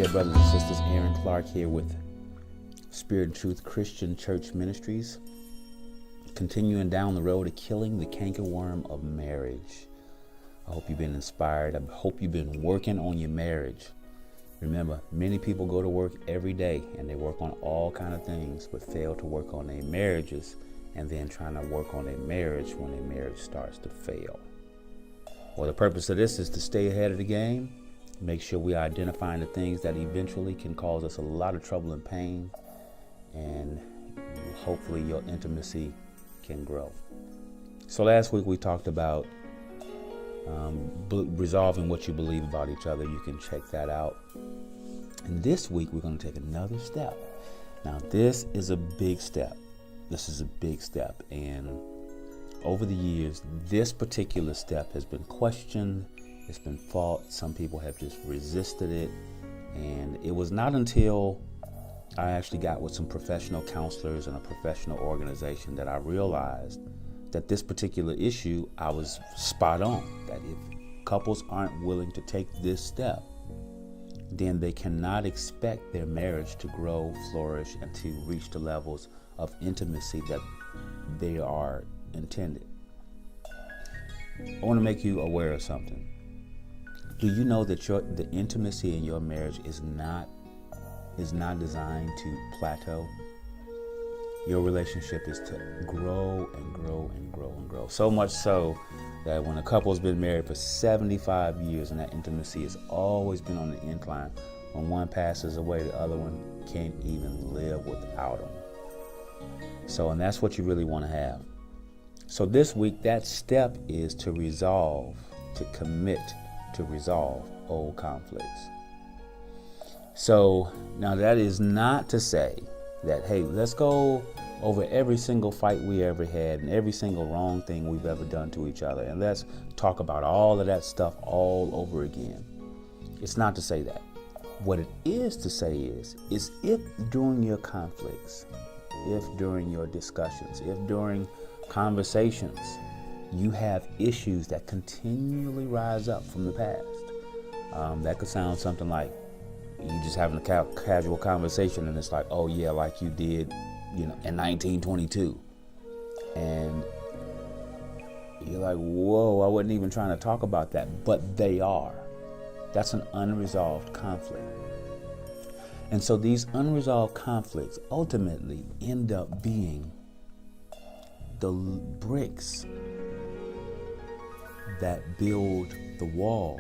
dear brothers and sisters. Aaron Clark here with Spirit and Truth Christian Church Ministries, continuing down the road to killing the cankerworm of marriage. I hope you've been inspired. I hope you've been working on your marriage. Remember, many people go to work every day and they work on all kinds of things, but fail to work on their marriages, and then trying to work on their marriage when their marriage starts to fail. Well, the purpose of this is to stay ahead of the game. Make sure we are identifying the things that eventually can cause us a lot of trouble and pain, and hopefully your intimacy can grow. So last week we talked about resolving what you believe about each other. You can check that out. And this week we're going to take another step. Now this is a big step. And over the years, this particular step has been questioned. It's been fought. Some people have just resisted it. And it was not until I actually got with some professional counselors and a professional organization that I realized that this particular issue, I was spot on. That if couples aren't willing to take this step, then they cannot expect their marriage to grow, flourish, and to reach the levels of intimacy that they are intended. I want to make you aware of something. Do you know that the intimacy in your marriage is not designed to plateau? Your relationship is to grow and grow and grow and grow. So much so that when a couple's been married for 75 years and that intimacy has always been on the incline, when one passes away, the other one can't even live without them. So, and that's what you really want to have. So this week, that step is to commit to resolve old conflicts. So now that is not to say that, hey, let's go over every single fight we ever had and every single wrong thing we've ever done to each other, and let's talk about all of that stuff all over again. It's not to say that. What it is to say is if during your conflicts, if during your discussions, if during conversations, you have issues that continually rise up from the past. That could sound something like you just having a casual conversation, and it's like, oh yeah, like you did, in 1922, and you're like, whoa, I wasn't even trying to talk about that, but they are. That's an unresolved conflict. And so these unresolved conflicts ultimately end up being the bricks that build the wall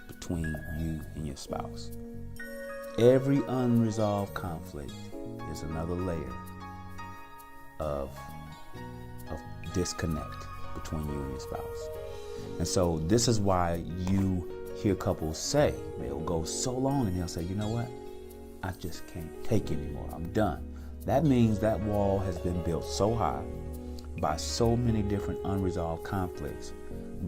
between you and your spouse. Every unresolved conflict is another layer of disconnect between you and your spouse. And so this is why you hear couples say, they'll go so long and they'll say, you know what? I just can't take it anymore. I'm done. That means that wall has been built so high by so many different unresolved conflicts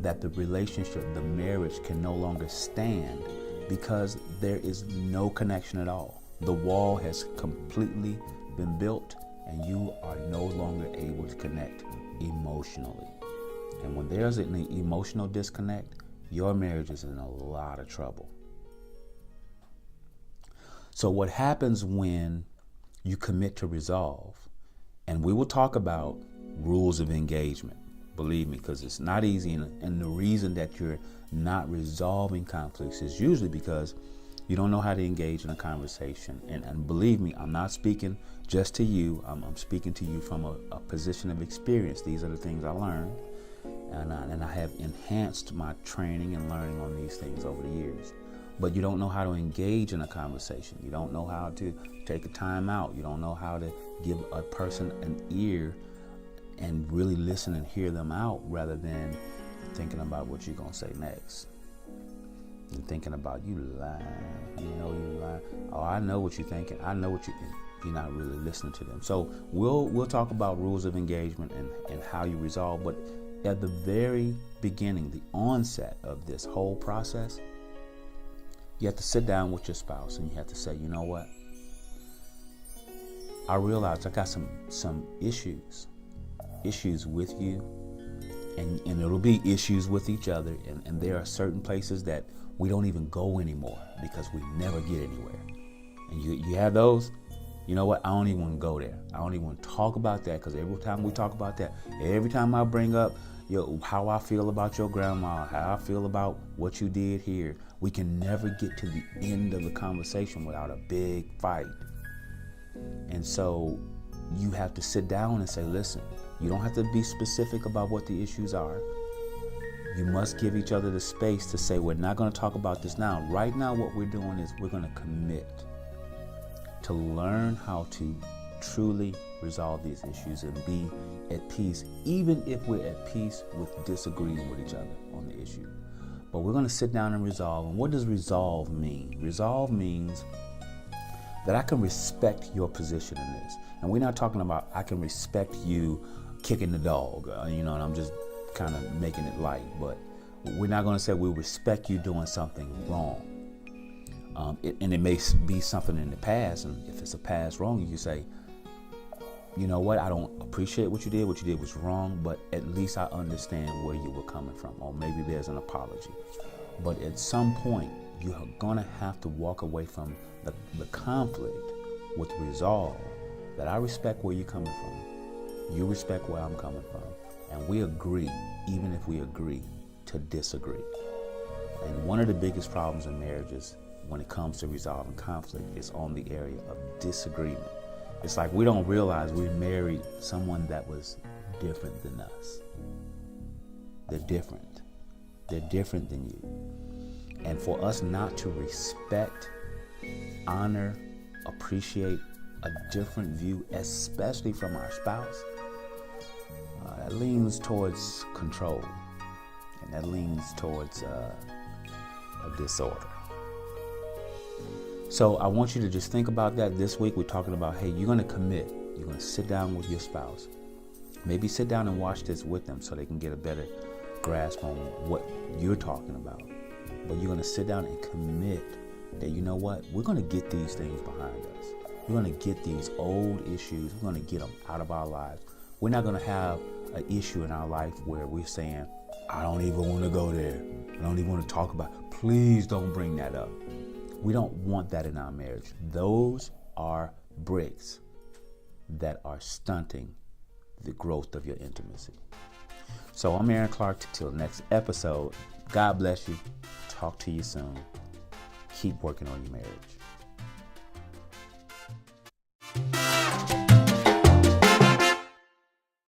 that the relationship, the marriage, can no longer stand because there is no connection at all. The wall has completely been built and you are no longer able to connect emotionally. And when there's an emotional disconnect, your marriage is in a lot of trouble. So what happens when you commit to resolve, and we will talk about rules of engagement, believe me, because it's not easy, and the reason that you're not resolving conflicts is usually because you don't know how to engage in a conversation. And believe me, I'm not speaking just to you. I'm speaking to you from a position of experience. These are the things I learned, and I have enhanced my training and learning on these things over the years. But you don't know how to engage in a conversation. You don't know how to take a time out. You don't know how to give a person an ear and really listen and hear them out, rather than thinking about what you're going to say next. And thinking about, you lying. You lying. Oh, I know what you're thinking. I know what you're not really listening to them. So we'll talk about rules of engagement and how you resolve. But at the very beginning, the onset of this whole process, you have to sit down with your spouse and you have to say, you know what? I realize I got some issues with you, and it'll be issues with each other, and there are certain places that we don't even go anymore because we never get anywhere. And you have those, you know what, I don't even want to go there. I don't even want to talk about that, because every time we talk about that, every time I bring up how I feel about your grandma, how I feel about what you did here, we can never get to the end of the conversation without a big fight. And so you have to sit down and say, listen, you don't have to be specific about what the issues are. You must give each other the space to say, we're not going to talk about this now. Right now, what we're doing is we're going to commit to learn how to truly resolve these issues and be at peace, even if we're at peace with disagreeing with each other on the issue. But we're going to sit down and resolve. And what does resolve mean? Resolve means that I can respect your position in this. And we're not talking about I can respect you kicking the dog, and I'm just kind of making it light. But we're not going to say we respect you doing something wrong. And it may be something in the past, and if it's a past wrong, you can say, you know what, I don't appreciate what you did was wrong, but at least I understand where you were coming from, or maybe there's an apology. But at some point, you are gonna have to walk away from the conflict with resolve that I respect where you're coming from, you respect where I'm coming from, and we agree, even if we agree, to disagree. And one of the biggest problems in marriages when it comes to resolving conflict is on the area of disagreement. It's like we don't realize we married someone that was different than us. They're different. They're different than you. And for us not to respect, honor, appreciate a different view, especially from our spouse, that leans towards control. And that leans towards a disorder. So I want you to just think about that this week. We're talking about, hey, you're going to commit. You're going to sit down with your spouse. Maybe sit down and watch this with them so they can get a better grasp on what you're talking about. But you're going to sit down and commit that, you know what, we're going to get these things behind us. We're going to get these old issues. We're going to get them out of our lives. We're not going to have an issue in our life where we're saying, I don't even want to go there. I don't even want to talk about it. Please don't bring that up. We don't want that in our marriage. Those are bricks that are stunting the growth of your intimacy. So I'm Aaron Clark. Till next episode, God bless you. Talk to you soon. Keep working on your marriage.